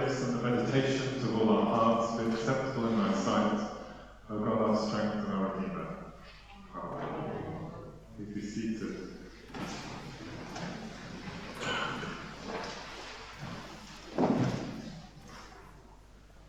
lips and the meditations of all our hearts be acceptable in thy sight, O God, our strength and our Redeemer. Amen. Please be seated.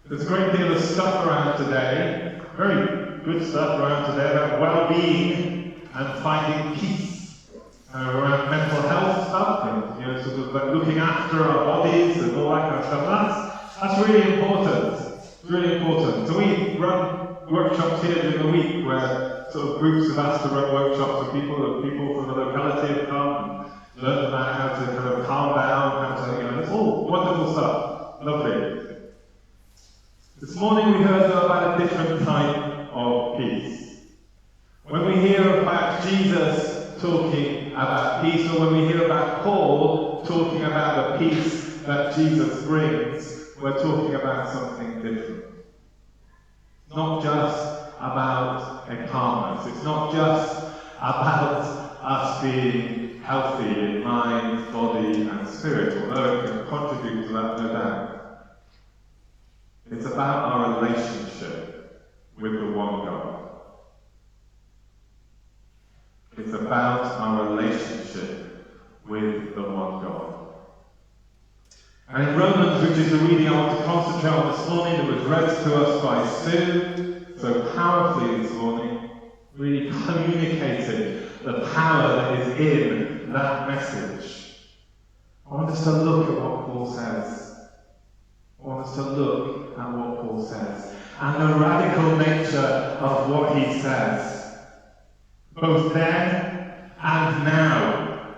There's a great deal of stuff around today, very good stuff around today about well-being and finding peace, around mental health stuff and sort of like looking after our bodies and all that kind of stuff. That's really important. It's really important. So we run workshops here during the week where sort of groups have asked to run workshops for people, and people from the locality have come and learned about how to kind of calm down, how to, it's all wonderful stuff. Lovely. This morning we heard about a different type of peace. When we hear about Jesus talking about peace, or when we hear about Paul talking about the peace that Jesus brings, we're talking about something different. It's not just about a calmness. It's not just about us being healthy in mind, body and spirit, although it can contribute to that, no doubt. It's about our relationship with the one God. It's about our relationship with the one God. And in Romans, which is the reading I want to concentrate on this morning, that was read to us by Sue so powerfully this morning, really communicated the power that is in that message. I want us to look at what Paul says. I want us to look at what Paul says and the radical nature of what he says, both then and now.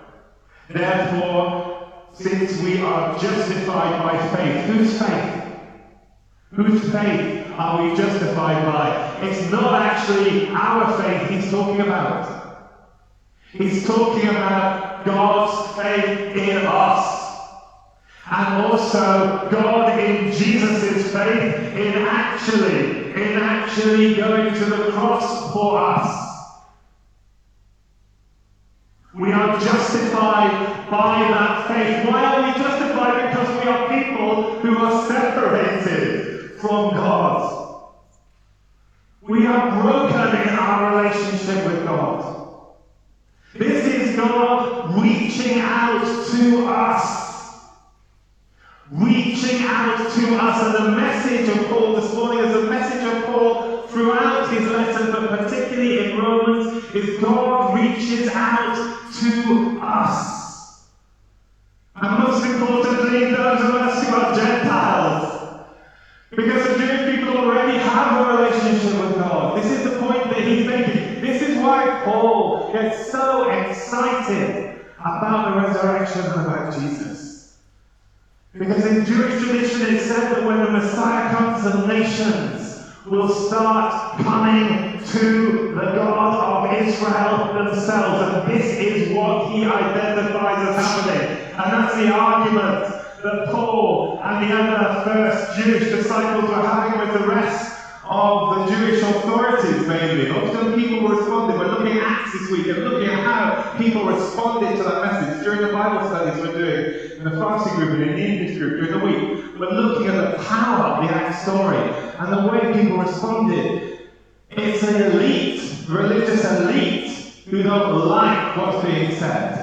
Therefore, since we are justified by faith, whose faith? Whose faith are we justified by? It's not actually our faith he's talking about. He's talking about God's faith in us. And also God in Jesus' faith in actually going to the cross for us. We are justified by that faith. Why are we justified? Because we are people who are separated from God. We are broken in our relationship with God. This is God reaching out to us. Reaching out to us, and the message of Paul this morning is a message of Paul throughout his letters, but particularly in Romans, is God reaches out to us. And most importantly, those of us who are Gentiles. Because the Jewish people already have a relationship with God. This is the point that he's making. This is why Paul gets so excited about the resurrection and about Jesus. Because in Jewish tradition it said that when the Messiah comes, the nations will start coming to the God of Israel themselves. And this is what he identifies as happening. And that's the argument that Paul and the other first Jewish disciples were having with the rest of the Jewish authorities, mainly. Often people responded. We're looking at Acts this week and looking at how people responded to that message during the Bible studies we're doing in the fasting group and in the English group during the week. We're looking at the power of the Acts story and the way people responded. It's an elite, religious elite, who don't like what's being said.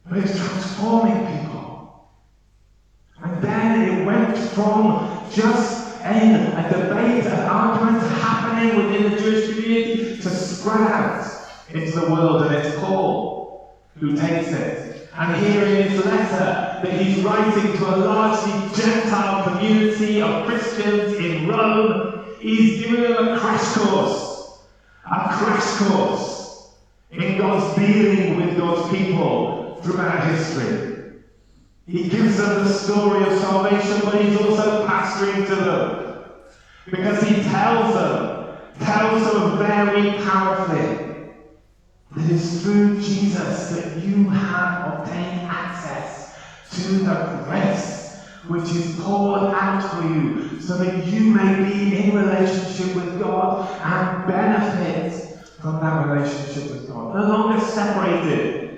But it's transforming people. And then it went from just a debate, an argument happening within the Jewish community to spread out into the world, and it's Paul who takes it. And here in his letter that he's writing to a largely Gentile community of Christians in Rome, he's giving them a crash course in God's dealing with God's people throughout history. He gives them the story of salvation, but he's also pastoring to them. Because he tells them very powerfully that it's through Jesus that you have obtained access to the grace which is poured out for you, so that you may be in relationship with God and benefit from that relationship with God. No longer separated.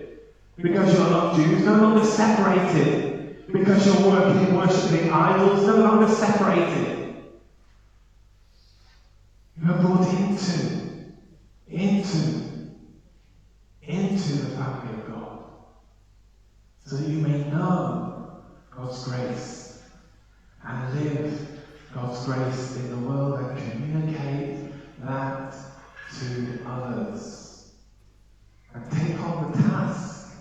Because you're not Jews, no longer separated Because you're worshipping idols, no longer separated. You are brought into the family of God, so that you may know God's grace and live God's grace in the world and communicate that to others. And take on the task.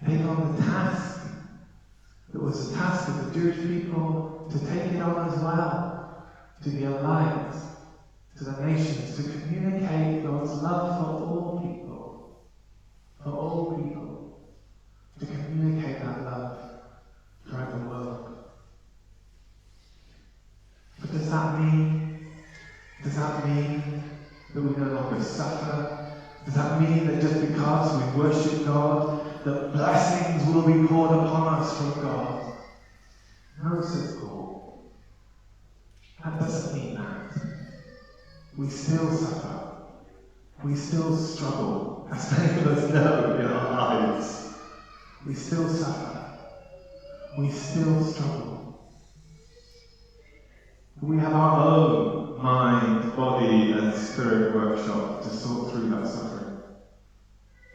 Take on the task. It was the task of the Jewish people to take it on as well, to be a light to the nations, to communicate God's love for all people, to communicate that love throughout the world. But does that mean that we no longer suffer? Does that mean that just because we worship God, that blessings will be poured upon us from God? No, says Paul. That doesn't mean that. We still suffer. We still struggle, as many of us know in our lives. We still suffer. We still struggle. We have our own mind, body, and spirit workshop to sort through that suffering.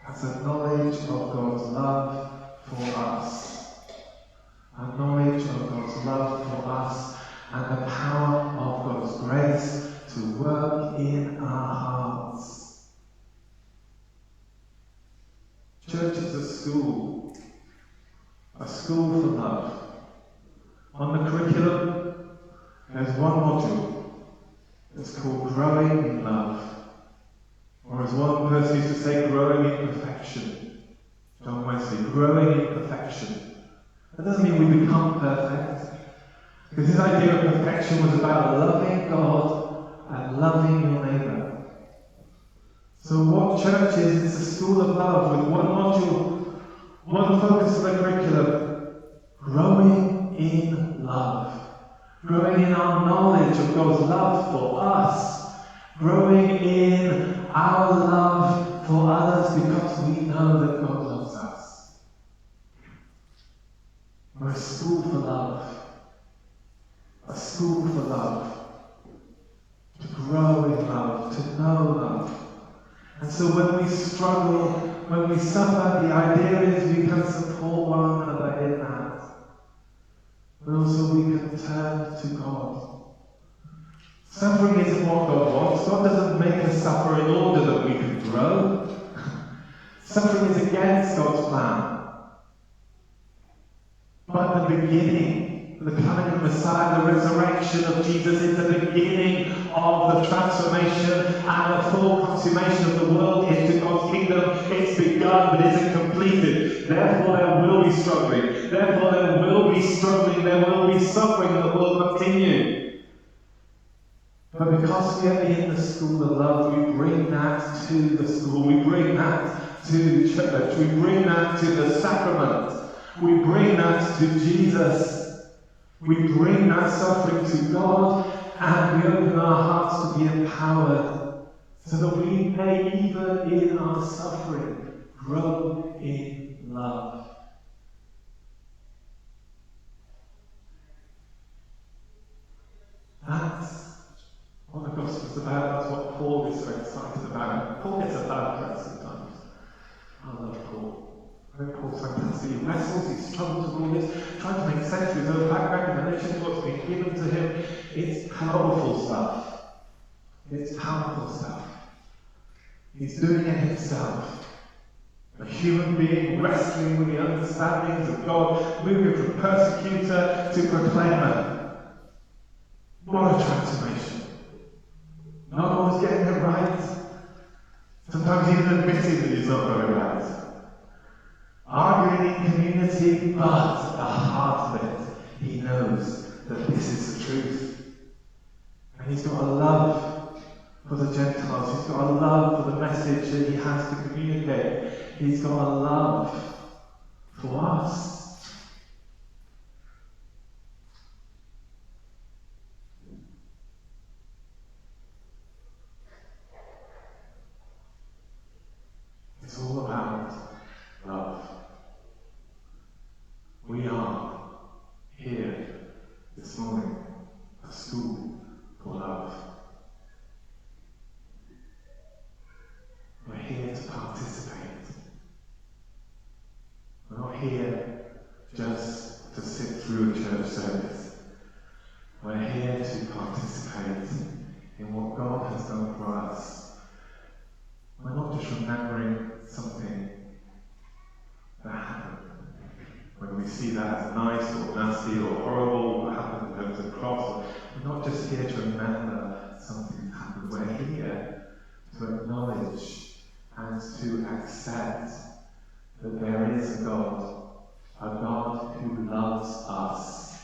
That's a knowledge of God's love for us. A knowledge of God's love for us and the power of God's grace to work in our hearts. Church is a school for love. On the curriculum, there's one module that's called Growing in Love. Or as one person used to say, growing in perfection. John Wesley, growing in perfection. That doesn't mean we become perfect. Because his idea of perfection was about loving God and loving your neighbour. So what church is, it's a school of love with one module, one focus of the curriculum. Growing in love. Growing in our knowledge of God's love for us. Growing in our love for others because we know that God loves us. We're a school for love. A school for love. To grow in love, to know love. And so when we struggle, when we suffer, the idea is we can support one another in that. But also we can turn to God. Suffering isn't what God wants. God doesn't make us suffer in order that we can grow. Suffering is against God's plan. But the beginning, the coming of Messiah, the resurrection of Jesus is the beginning of the transformation and the full consummation of the world into God's kingdom. It's begun but isn't completed. Therefore there will be struggling. Therefore there will be struggling. There will be suffering that will continue. But because we are in the school of love, we bring that to the school. We bring that to the church. We bring that to the sacrament. We bring that to Jesus. We bring that suffering to God, and we open our hearts to be empowered so that we may, even in our suffering, grow in love. That's what the Gospel's about. That's what Paul is so excited about. Paul gets a bad press sometimes. I love Paul. I think Paul's fantastic. He wrestles, he struggles with all this, trying to make sense of his own background in relation to what's been given to him. It's powerful stuff. It's powerful stuff. He's doing it himself. A human being wrestling with the understandings of God, moving from persecutor to proclaimer. What a transformation. Not always getting it right. Sometimes even admitting that he's not very right. Arguing in community, but at the heart of it, he knows that this is the truth. And he's got a love for the Gentiles. He's got a love for the message that he has to communicate. He's got a love for us. It's all about love. We here just to sit through a church service. We're here to participate in what God has done for us. We're not just remembering something that happened. When we see that as nice or nasty or horrible, what happened in terms of the cross, we're not just here to remember something that happened. We're here to acknowledge and to accept that there is a God who loves us,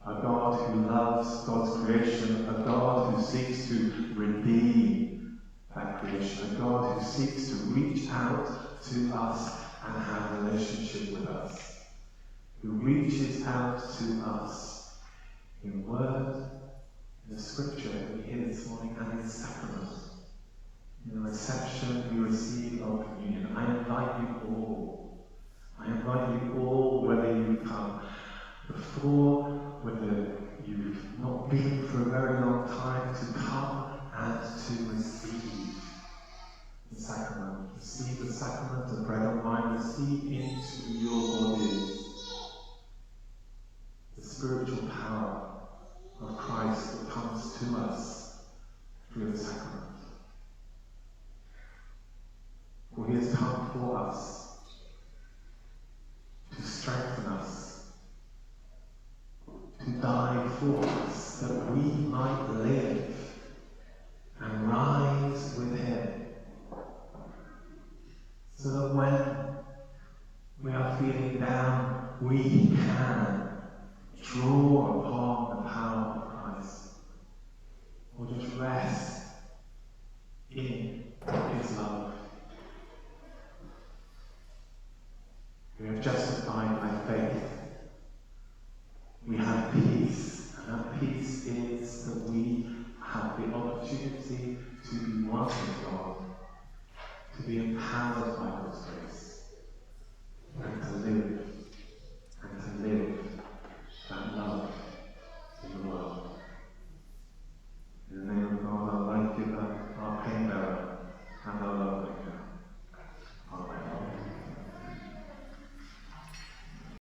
a God who loves God's creation, a God who seeks to redeem that creation, a God who seeks to reach out to us and have a relationship with us, who reaches out to us in word, in the scripture that we hear this morning, and in sacrament. In the reception we receive of communion. I invite you all, whether you come before, whether you've not been for a very long time, to come and to receive the sacrament. Receive the sacrament of bread and wine. Receive into your bodies the spiritual power of Christ that comes to us through the sacrament. For he has come for us, to strengthen us, to die for us, that we might live and rise with him, so that when we are feeling down, we can draw upon the power of Christ, or just rest in